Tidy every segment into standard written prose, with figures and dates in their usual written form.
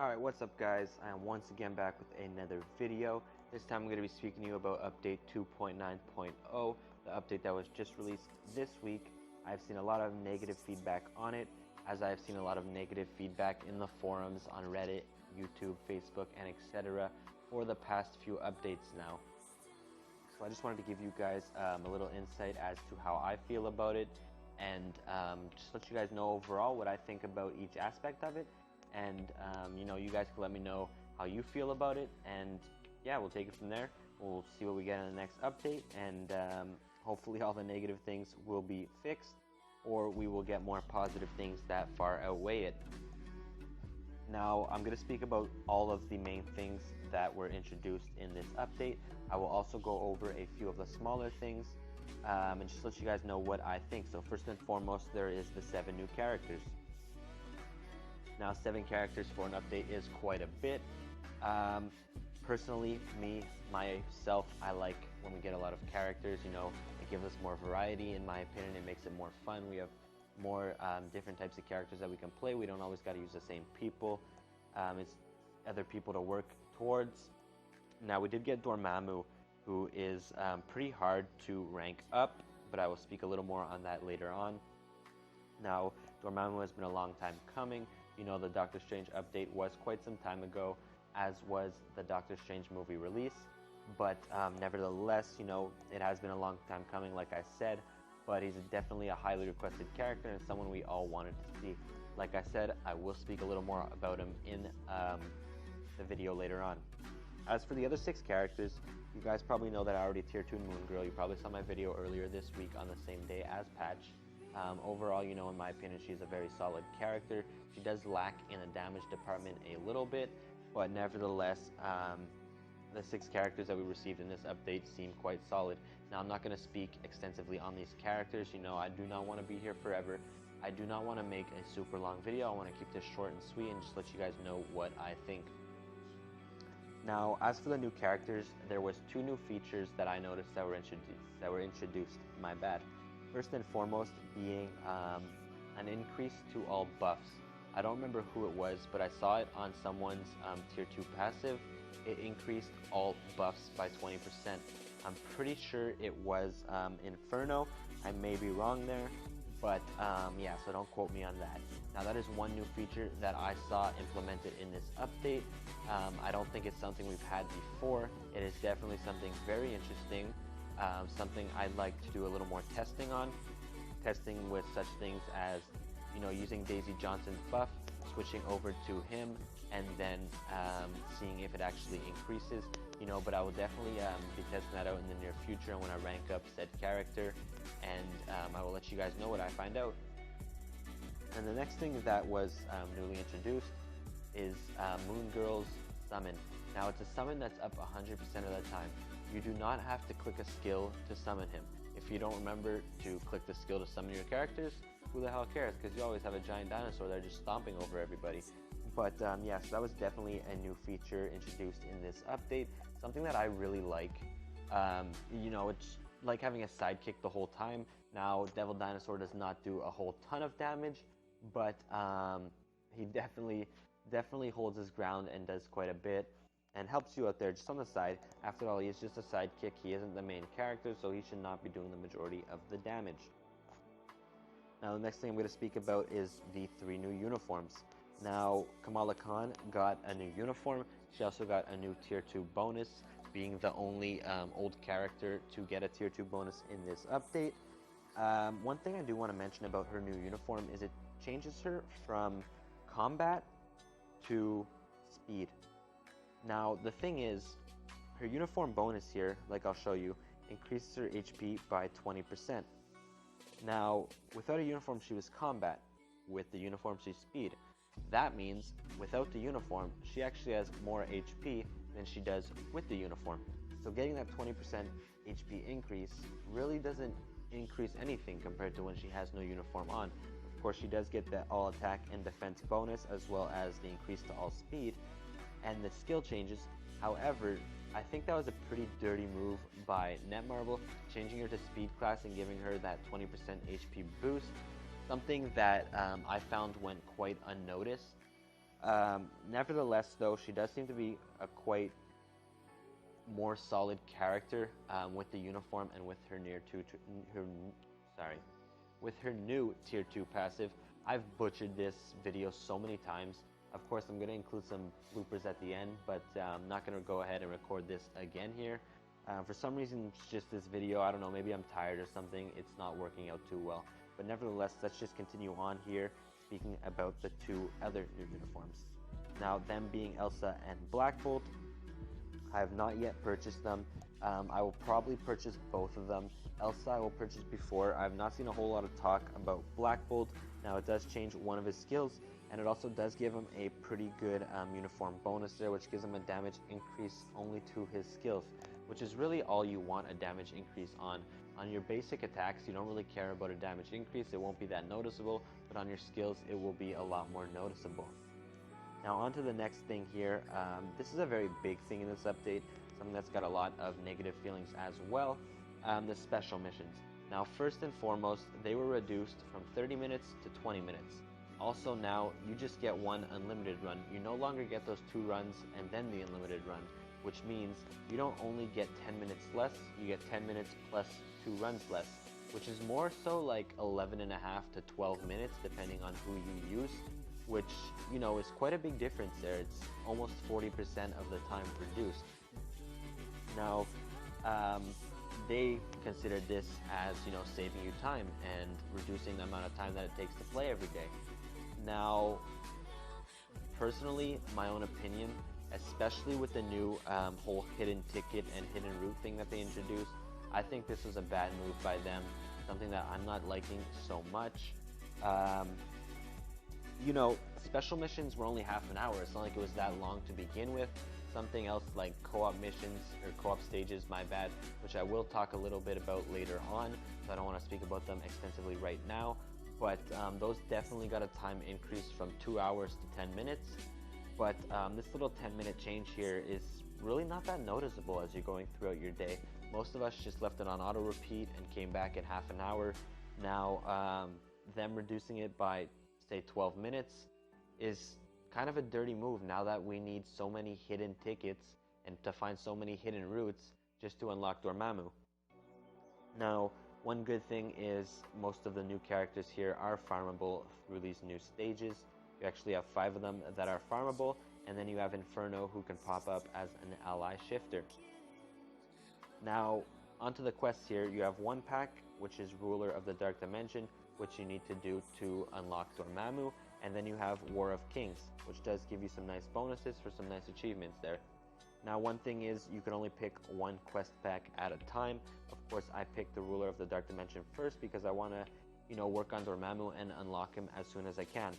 Alright, what's up guys? I am once again back with another video. This time I'm going to be speaking to you about update 2.9.0, the update that was just released this week. I've seen a lot of negative feedback on it, as I've seen a lot of negative feedback in the forums on Reddit, YouTube, Facebook, and etc. for the past few updates now. So I just wanted to give you guys a little insight as to how I feel about it, and just let you guys know overall what I think about each aspect of it. And you guys can let me know how you feel about it, and yeah, we'll take it from there. We'll see what we get in the next update, and hopefully all the negative things will be fixed, or we will get more positive things that far outweigh it. Now, I'm going to speak about all of the main things that were introduced in this update. I will also go over a few of the smaller things, and just let you guys know what I think. So first and foremost, there is the 7 new characters. Now, 7 characters for an update is quite a bit. Personally, myself, I like when we get a lot of characters. It gives us more variety. In my opinion, it makes it more fun. We have more different types of characters that we can play. We don't always got to use the same people. It's other people to work towards. Now, we did get Dormammu, who is pretty hard to rank up, but I will speak a little more on that later on. Now, Dormammu has been a long time coming. The Doctor Strange update was quite some time ago, as was the Doctor Strange movie release. But nevertheless, it has been a long time coming, like I said. But he's definitely a highly requested character and someone we all wanted to see. Like I said, I will speak a little more about him in the video later on. As for the other 6 characters, you guys probably know that I already tier 2 Moon Girl. You probably saw my video earlier this week on the same day as Patch. Overall, in my opinion, she's a very solid character. She does lack in the damage department a little bit, but nevertheless, the 6 characters that we received in this update seem quite solid. Now, I'm not going to speak extensively on these characters. I do not want to be here forever. I do not want to make a super long video. I want to keep this short and sweet and just let you guys know what I think. Now, as for the new characters, there was 2 new features that I noticed that were introduced. My bad. First and foremost being an increase to all buffs. I don't remember who it was, but I saw it on someone's tier 2 passive. It increased all buffs by 20%. I'm pretty sure it was Inferno. I may be wrong there, but yeah, so don't quote me on that. Now, that is one new feature that I saw implemented in this update. I don't think it's something we've had before. It is definitely something very interesting. Something I'd like to do a little more testing on. Testing with such things as, using Daisy Johnson's buff, switching over to him, and then seeing if it actually increases. But I will definitely be testing that out in the near future when I rank up said character, and I will let you guys know what I find out. And the next thing that was newly introduced is Moon Girl's summon. Now, it's a summon that's up 100% of the time. You do not have to click a skill to summon him. If you don't remember to click the skill to summon your characters, who the hell cares? Because you always have a giant dinosaur there just stomping over everybody. But yeah, so that was definitely a new feature introduced in this update. Something that I really like. It's like having a sidekick the whole time. Now, Devil Dinosaur does not do a whole ton of damage, but he definitely holds his ground and does quite a bit, and helps you out there just on the side. After all, he is just a sidekick. He isn't the main character, so he should not be doing the majority of the damage. Now, the next thing I'm going to speak about is the 3 new uniforms. Now, Kamala Khan got a new uniform. She also got a new tier 2 bonus, being the only old character to get a tier 2 bonus in this update. One thing I do want to mention about her new uniform is it changes her from combat to speed. Now, the thing is, her uniform bonus here, like I'll show you, increases her HP by 20%. Now, without a uniform, she was combat. With the uniform, she's speed. That means, without the uniform, she actually has more HP than she does with the uniform. So getting that 20% HP increase really doesn't increase anything compared to when she has no uniform on. Of course, she does get the all attack and defense bonus, as well as the increase to all speed and the skill changes. However, I think that was a pretty dirty move by Netmarble, changing her to speed class and giving her that 20% HP boost. Something that I found went quite unnoticed. Nevertheless, though, she does seem to be a quite more solid character with the uniform and with her with her new tier 2 passive. I've butchered this video so many times. Of course, I'm going to include some bloopers at the end, but I'm not going to go ahead and record this again here. For some reason, it's just this video, I don't know, maybe I'm tired or something, it's not working out too well. But nevertheless, let's just continue on here, speaking about the two other new uniforms. Now, them being Elsa and Black Bolt. I have not yet purchased them. I will probably purchase both of them. Elsa I will purchase before. I have not seen a whole lot of talk about Black Bolt. Now, it does change one of his skills, and it also does give him a pretty good uniform bonus there, which gives him a damage increase only to his skills, which is really all you want a damage increase on. On your basic attacks, you don't really care about a damage increase. It won't be that noticeable, but on your skills, it will be a lot more noticeable. Now on to the next thing here. This is a very big thing in this update, something that's got a lot of negative feelings as well, the special missions. Now first and foremost, they were reduced from 30 minutes to 20 minutes. Also now, you just get one unlimited run. You no longer get those 2 runs and then the unlimited run, which means you don't only get 10 minutes less, you get 10 minutes plus 2 runs less, which is more so like 11.5 to 12 minutes depending on who you use, which, you know, is quite a big difference there. It's almost 40% of the time reduced. Now, they considered this as, you know, saving you time and reducing the amount of time that it takes to play every day. Now, personally, my own opinion, especially with the new whole hidden ticket and hidden route thing that they introduced, I think this was a bad move by them, something that I'm not liking so much. You know, special missions were only half an hour. It's not like it was that long to begin with. Something else like co-op missions, or co-op stages, my bad, which I will talk a little bit about later on, so I don't want to speak about them extensively right now. But those definitely got a time increase from 2 hours to 10 minutes. But this little 10-minute change here is really not that noticeable as you're going throughout your day. Most of us just left it on auto repeat and came back in half an hour. Now, them reducing it by, say, 12 minutes is kind of a dirty move now that we need so many hidden tickets and to find so many hidden routes just to unlock Dormammu. Now, one good thing is most of the new characters here are farmable through these new stages. You actually have 5 of them that are farmable, and then you have Inferno, who can pop up as an ally shifter. Now, onto the quests here, you have one pack, which is Ruler of the Dark Dimension, which you need to do to unlock Dormammu, and then you have War of Kings, which does give you some nice bonuses for some nice achievements there. Now, one thing is you can only pick one quest pack at a time. Of course, I picked the Ruler of the Dark Dimension first because I want to, you know, work on Dormammu and unlock him as soon as I can.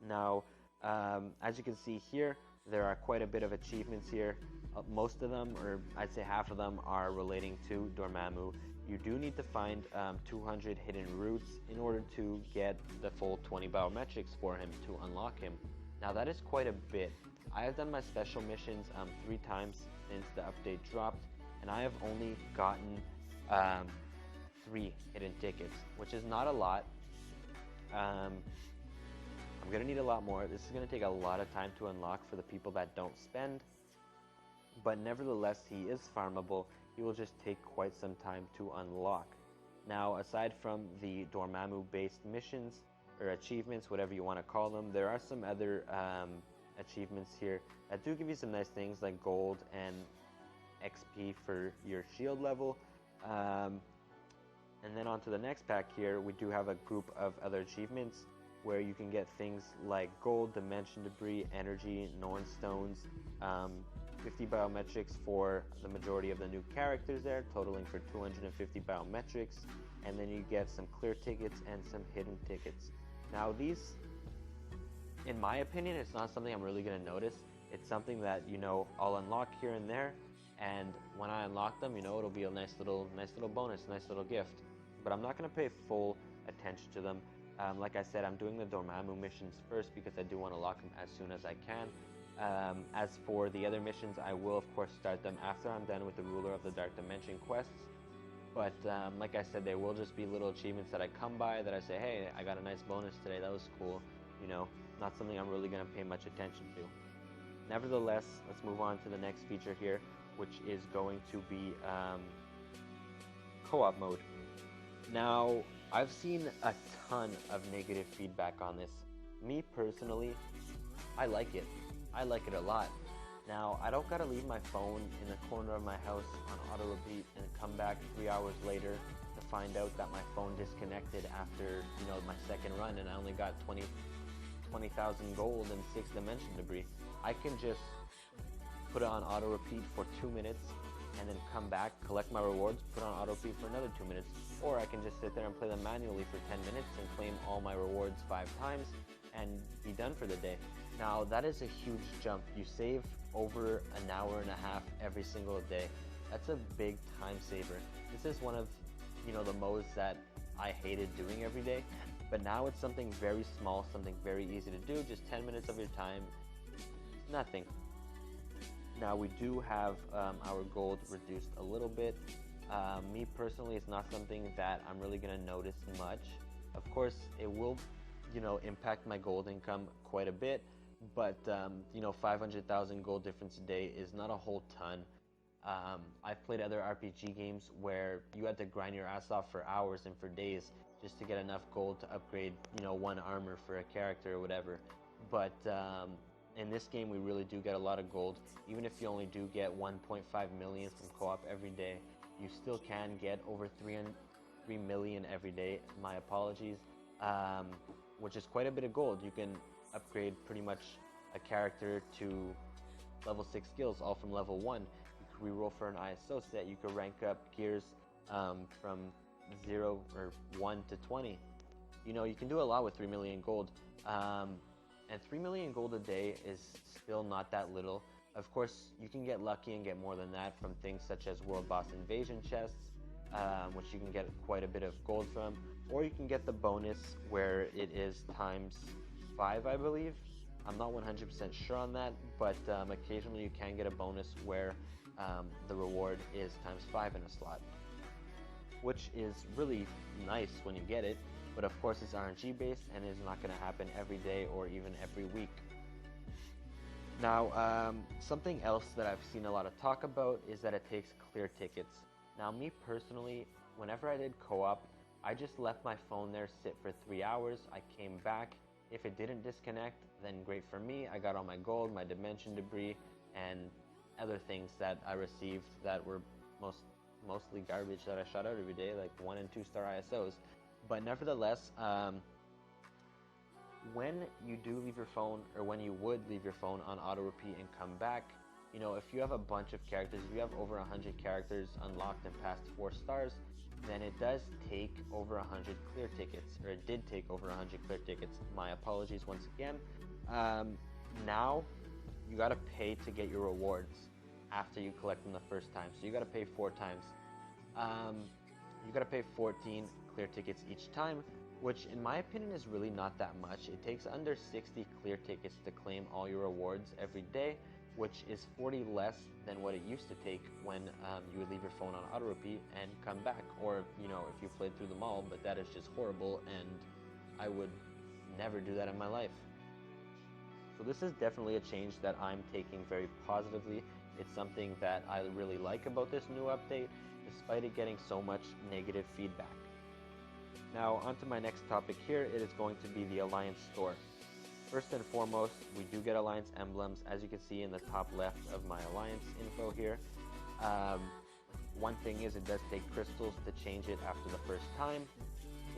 Now, as you can see here, there are quite a bit of achievements here. Most of them, or I'd say half of them, are relating to Dormammu. You do need to find 200 hidden routes in order to get the full 20 biometrics for him to unlock him. Now that is quite a bit. I have done my special missions 3 times since the update dropped, and I have only gotten 3 hidden tickets, which is not a lot. I'm going to need a lot more. This is going to take a lot of time to unlock for the people that don't spend, but nevertheless, he is farmable. He will just take quite some time to unlock. Now, aside from the Dormammu-based missions, or achievements, whatever you want to call them, there are some other achievements here that do give you some nice things like gold and XP for your shield level. And then on to the next pack here, we do have a group of other achievements where you can get things like gold, dimension debris, energy, Norn stones, 50 biometrics for the majority of the new characters there, totaling for 250 biometrics, and then you get some clear tickets and some hidden tickets. Now these, in my opinion, it's not something I'm really going to notice. It's something that, you know, I'll unlock here and there, and when I unlock them, you know, it'll be a nice little bonus, nice little gift. But I'm not going to pay full attention to them. Like I said, I'm doing the Dormammu missions first because I do want to lock them as soon as I can. As for the other missions, I will of course start them after I'm done with the Ruler of the Dark Dimension quests. But like I said, there will just be little achievements that I come by that I say, hey, I got a nice bonus today, that was cool, you know. not something I'm really going to pay much attention to. Nevertheless, let's move on to the next feature here, which is going to be co-op mode. Now, I've seen a ton of negative feedback on this. Me personally, I like it. I like it a lot. Now, I don't gotta leave my phone in the corner of my house on auto repeat and come back 3 hours later to find out that my phone disconnected after, my second run and I only got 20,000 gold and 6 dimension debris. I can just put it on auto repeat for 2 minutes and then come back, collect my rewards, put on auto repeat for another 2 minutes. Or I can just sit there and play them manually for 10 minutes and claim all my rewards 5 times and be done for the day. Now, that is a huge jump. You save over an hour and a half every single day. That's a big time saver. This is one of, the modes that I hated doing every day, but now it's something very small, something very easy to do, just 10 minutes of your time, nothing. Now, we do have our gold reduced a little bit. Me personally, it's not something that I'm really gonna notice much. Of course, it will, impact my gold income quite a bit, but 500,000 gold difference a day is not a whole ton. I've played other RPG games where you had to grind your ass off for hours and for days just to get enough gold to upgrade, one armor for a character or whatever. But in this game, we really do get a lot of gold. Even if you only do get 1.5 million from co-op every day, you still can get over 3 million every day. My apologies. Which is quite a bit of gold. You can upgrade pretty much a character to level 6 skills, all from level 1. You could reroll for an ISO set. You could rank up gears from 0 or 1 to 20. You can do a lot with 3 million gold. And 3 million gold a day is still not that little. Of course, you can get lucky and get more than that from things such as World Boss Invasion chests, which you can get quite a bit of gold from, or you can get the bonus where it is times 5, I believe. I'm not 100% sure on that, but occasionally you can get a bonus where the reward is times 5 in a slot, which is really nice when you get it, but of course it's RNG based and is not going to happen every day or even every week. Now, something else that I've seen a lot of talk about is that it takes clear tickets. Now, me personally, whenever I did co-op, I just left my phone there sit for 3 hours. I came back. If it didn't disconnect, then great for me. I got all my gold, my dimension debris, and other things that I received that were mostly garbage that I shot out every day, like 1 and 2 star ISOs. But nevertheless, when you do leave your phone, or when you would leave your phone on auto repeat and come back, if you have a bunch of characters, if you have over 100 characters unlocked and past 4 stars, then it does take over 100 clear tickets, or it did take over 100 clear tickets. My apologies once again. Now, you gotta pay to get your rewards after you collect them the first time. So you gotta pay 4 times. You gotta pay 14 clear tickets each time, which in my opinion is really not that much. It takes under 60 clear tickets to claim all your rewards every day, which is 40 less than what it used to take when you would leave your phone on auto repeat and come back, or if you played through them all, but that is just horrible and I would never do that in my life. So this is definitely a change that I'm taking very positively. It's something that I really like about this new update, despite it getting so much negative feedback. Now, on to my next topic here. It is going to be the Alliance store. First and foremost, we do get Alliance emblems, as you can see in the top left of my Alliance info here. One thing is, it does take crystals to change it after the first time.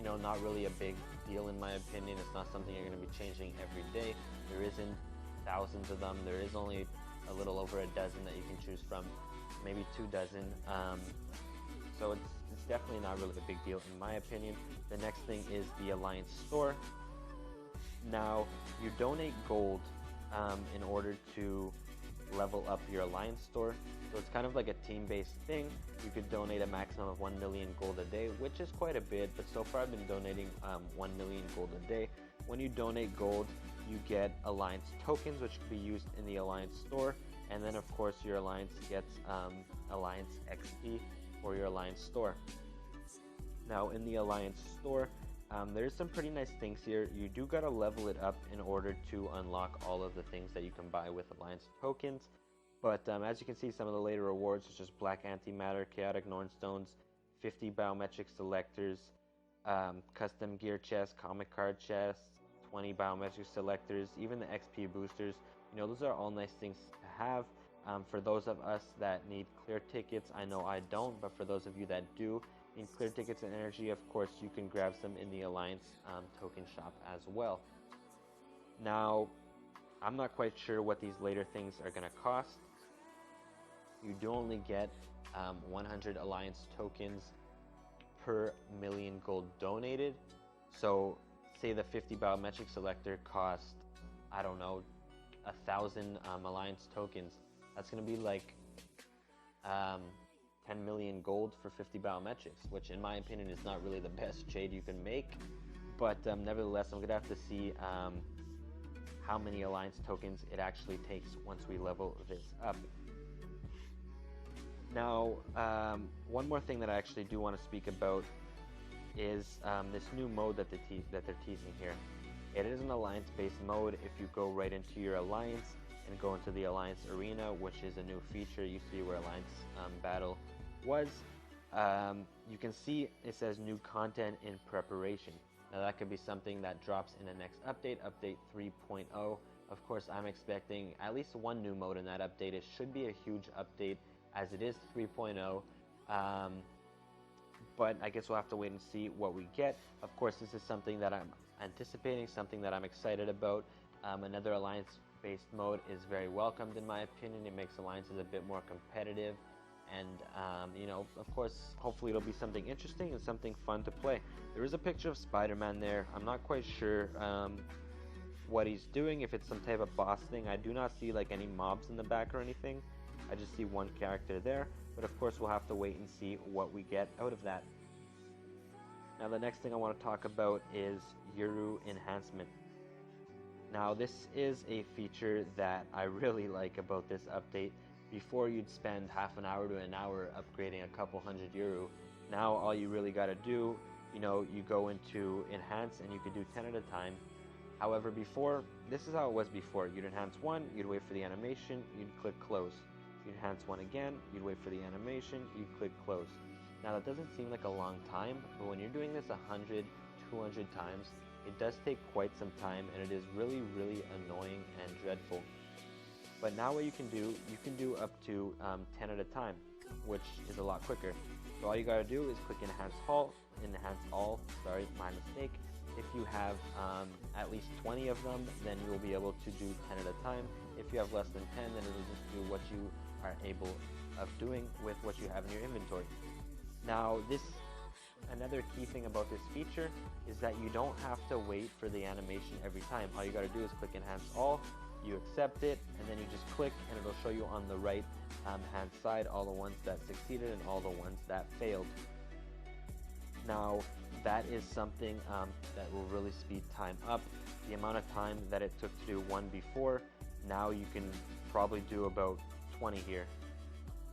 Not really a big deal in my opinion. It's not something you're going to be changing every day. There isn't thousands of them. There is only a little over a dozen that you can choose from, maybe 2 dozen. So it's definitely not really a big deal in my opinion. The next thing is the Alliance store. Now, you donate gold in order to level up your Alliance store. So it's kind of like a team-based thing. You could donate a maximum of 1 million gold a day, which is quite a bit, but so far I've been donating 1 million gold a day. When you donate gold, you get Alliance tokens, which can be used in the Alliance store, and then of course your Alliance gets Alliance XP for your Alliance store. Now, in the Alliance store, There's some pretty nice things here. You do gotta level it up in order to unlock all of the things that you can buy with Alliance tokens. But as you can see, some of the later rewards, it's just Black Antimatter, Chaotic Norn Stones, 50 Biometric Selectors, Custom Gear Chests, Comic Card Chests, 20 Biometric Selectors, even the XP Boosters. You know, those are all nice things to have. For those of us that need clear tickets, I know I don't, but for those of you that do need clear tickets and energy, of course, you can grab some in the Alliance token shop as well. Now, I'm not quite sure what these later things are going to cost. You do only get 100 Alliance tokens per million gold donated. So, say the 50 Biometric Selector cost, I don't know, 1,000 Alliance tokens. That's going to be like 10 million gold for 50 biometrics, which in my opinion is not really the best trade you can make. But nevertheless, I'm going to have to see how many Alliance tokens it actually takes once we level this up. Now, one more thing that I actually do want to speak about is this new mode that they're teasing here. It is an Alliance-based mode. If you go right into your Alliance and go into the Alliance Arena, which is a new feature, you see where Alliance Battle was, you can see it says new content in preparation. Now that could be something that drops in the next update, update 3.0. Of course, I'm expecting at least one new mode in that update. It should be a huge update as it is 3.0. But I guess we'll have to wait and see what we get. Of course, this is something that I'm anticipating, something that I'm excited about. Another Alliance-based mode is very welcomed in my opinion. It makes Alliances a bit more competitive. And, you know, of course, hopefully it'll be something interesting and something fun to play. There is a picture of Spider-Man there. I'm not quite sure what he's doing, if it's some type of boss thing. I do not see like any mobs in the back or anything. I just see one character there. But of course, we'll have to wait and see what we get out of that. Now, the next thing I want to talk about is Yuuca Enhancement. Now, this is a feature that I really like about this update. Before, you'd spend half an hour to an hour upgrading a couple hundred euro. Now all you really got to do, you know, you go into enhance and you could do 10 at a time. However, before, this is how it was before. You'd enhance one, you'd wait for the animation, you'd click close. You'd enhance one again, you'd wait for the animation, you'd click close. Now that doesn't seem like a long time, but when you're doing this 100, 200 times, it does take quite some time and it is really, really annoying and dreadful. But now what you can do up to 10 at a time, which is a lot quicker. So all you gotta do is click enhance all, sorry, my mistake. If you have at least 20 of them, then you will be able to do 10 at a time. If you have less than 10, then it'll just do what you are able of doing with what you have in your inventory. Now another key thing about this feature is that you don't have to wait for the animation every time. All you gotta do is click enhance all, you accept it, and then you just click and it'll show you on the right hand side all the ones that succeeded and all the ones that failed. Now that is something that will really speed time up. The amount of time that it took to do one before, now you can probably do about 20 here,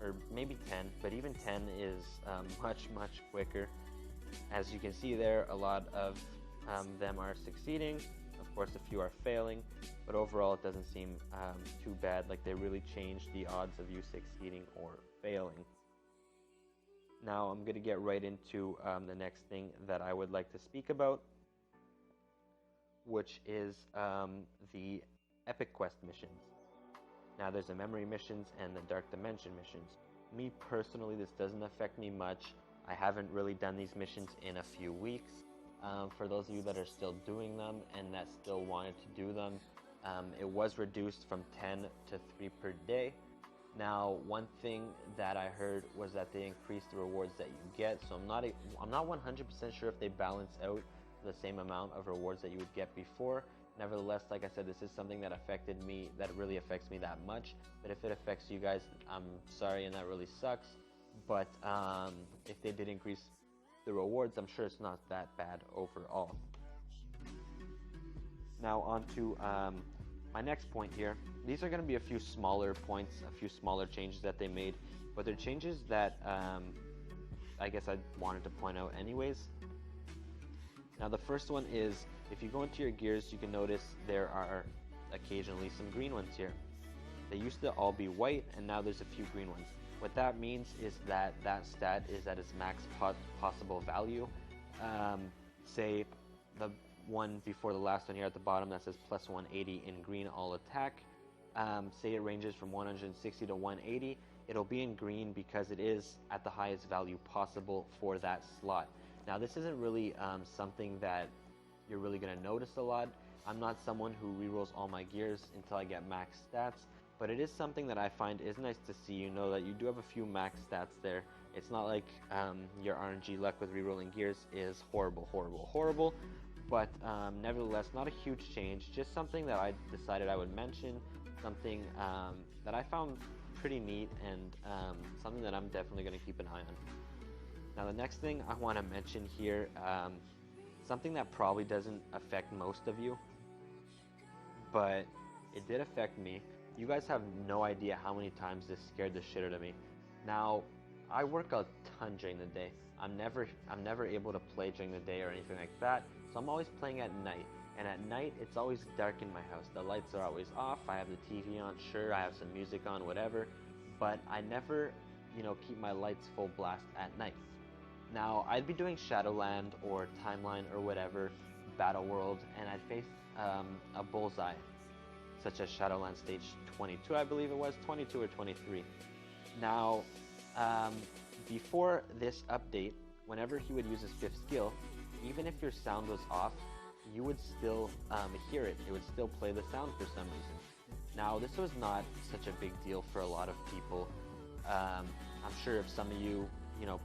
or maybe 10, but even 10 is much quicker. As you can see there, a lot of them are succeeding. Of course, a few are failing, but overall it doesn't seem too bad. Like they really changed the odds of you succeeding or failing. Now I'm going to get right into the next thing that I would like to speak about, which is the Epic Quest missions. Now there's the memory missions and the Dark Dimension missions. Me personally, this doesn't affect me much. I haven't really done these missions in a few weeks. For those of you that are still doing them and that still wanted to do them, it was reduced from 10 to 3 per day. Now, one thing that I heard was that they increased the rewards that you get, so I'm not 100% sure if they balance out the same amount of rewards that you would get before. Nevertheless, like I said, this is something that affected me, that really affects me that much. But if it affects you guys, I'm sorry, and that really sucks. But if they did increase the rewards, I'm sure it's not that bad overall. Now on to my next point here. These are going to be a few smaller points, a few smaller changes that they made, but they're changes that I guess I wanted to point out anyways. Now the first one is, if you go into your gears, you can notice there are occasionally some green ones here. They used to all be white, and now there's a few green ones. What that means is that that stat is at its max possible value. Say the one before the last one here at the bottom that says plus 180 in green all attack. Say it ranges from 160 to 180. It'll be in green because it is at the highest value possible for that slot. Now this isn't really something that you're really going to notice a lot. I'm not someone who rerolls all my gears until I get max stats, but it is something that I find is nice to see. You know that you do have a few max stats there. It's not like your RNG luck with rerolling gears is horrible, but nevertheless, not a huge change, just something that I decided I would mention, something that I found pretty neat, and something that I'm definitely going to keep an eye on. Now the next thing I want to mention here, something that probably doesn't affect most of you, but it did affect me. You guys have no idea how many times this scared the shit out of me. Now, I work a ton during the day. I'm never able to play during the day or anything like that, so I'm always playing at night. And at night, it's always dark in my house. The lights are always off. I have the TV on, sure, I have some music on, whatever, but I never, keep my lights full blast at night. Now, I'd be doing Shadowland or Timeline or whatever, Battle World, and I'd face a bullseye, such as Shadowland Stage 22, I believe it was, 22 or 23. Now, before this update, whenever he would use his 5th skill, even if your sound was off, you would still hear it. It would still play the sound for some reason. Now, this was not such a big deal for a lot of people. I'm sure if some of you,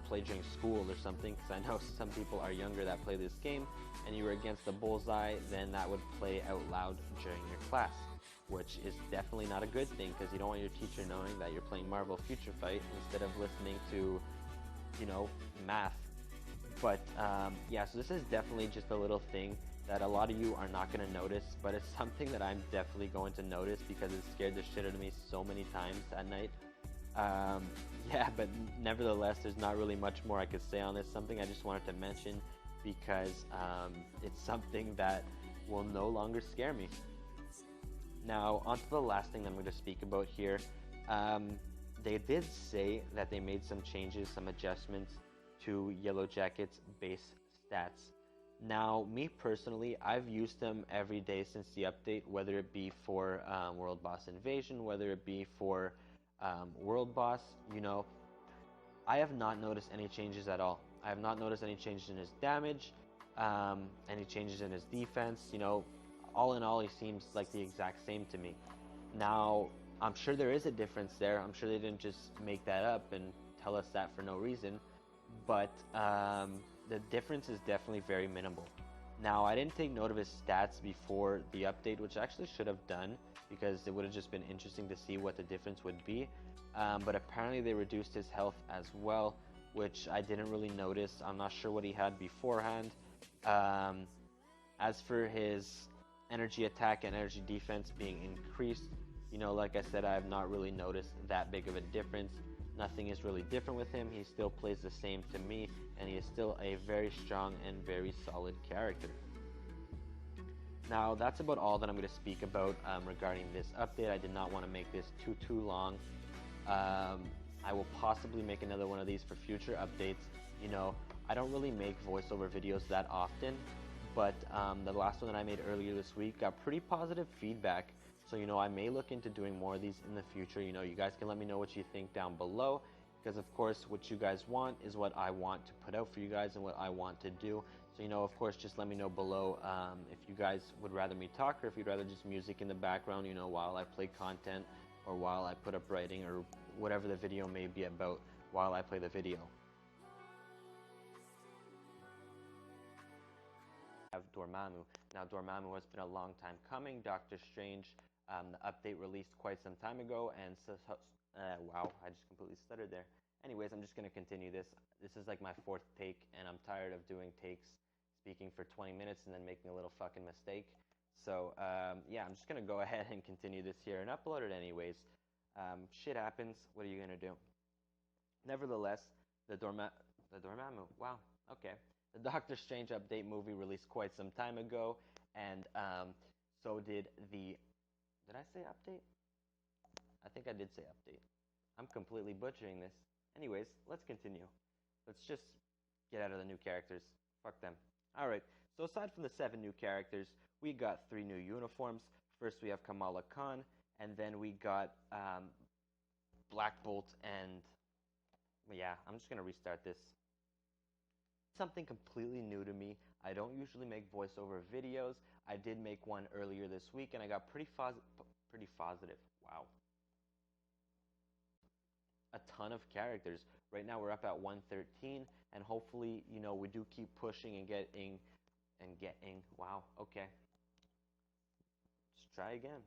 play during school or something, because I know some people are younger that play this game, and you were against the bullseye, then that would play out loud during your class, which is definitely not a good thing, because you don't want your teacher knowing that you're playing Marvel Future Fight instead of listening to, math. But yeah, so this is definitely just a little thing that a lot of you are not going to notice, but it's something that I'm definitely going to notice because it scared the shit out of me so many times at night. Yeah, but nevertheless, there's not really much more I could say on this. Something I just wanted to mention because it's something that will no longer scare me. Now, on to the last thing that I'm going to speak about here. They did say that they made some changes, some adjustments to Yellow Jacket's base stats. Now, me personally, I've used them every day since the update, whether it be for World Boss Invasion, whether it be for World Boss, I have not noticed any changes at all. I have not noticed any changes in his damage, any changes in his defense, all in all, he seems like the exact same to me. Now, I'm sure there is a difference there. I'm sure they didn't just make that up and tell us that for no reason, but the difference is definitely very minimal. Now, I didn't take note of his stats before the update, which I actually should have done, because it would have just been interesting to see what the difference would be. But apparently they reduced his health as well, which I didn't really notice. I'm not sure what he had beforehand. As for his energy attack and energy defense being increased, like I said, I have not really noticed that big of a difference. Nothing is really different with him. He still plays the same to me, and he is still a very strong and very solid character. Now, that's about all that I'm going to speak about regarding this update. I did not want to make this too long. I will possibly make another one of these for future updates. I don't really make voiceover videos that often, but the last one that I made earlier this week got pretty positive feedback. So, I may look into doing more of these in the future. You guys can let me know what you think down below, because of course what you guys want is what I want to put out for you guys and what I want to do. So, of course, just let me know below if you guys would rather me talk, or if you'd rather just music in the background, while I play content, or while I put up writing, or whatever the video may be about while I play the video. Have Dormammu. Now, Dormammu has been a long time coming. Doctor Strange, the update released quite some time ago, and wow, I just completely stuttered there. Anyways, I'm just going to continue this. This is like my 4th take, and I'm tired of doing takes, speaking for 20 minutes and then making a little fucking mistake. So, yeah, I'm just going to go ahead and continue this here and upload it anyways. Shit happens. What are you going to do? Nevertheless, the Dormammu, wow, okay. The Doctor Strange update movie released quite some time ago, and so did the. Did I say update? I think I did say update. I'm completely butchering this. Anyways, let's continue. Let's just get out of the new characters. Fuck them. Alright, so aside from the 7 new characters, we got 3 new uniforms. First, we have Kamala Khan, and then we got Black Bolt, and yeah, I'm just gonna restart this. Something completely new to me. I don't usually make voiceover videos. I did make one earlier this week, and I got pretty positive. Wow. A ton of characters. Right now we're up at 113, and hopefully, you know, we do keep pushing and getting. Wow, okay. Let's try again.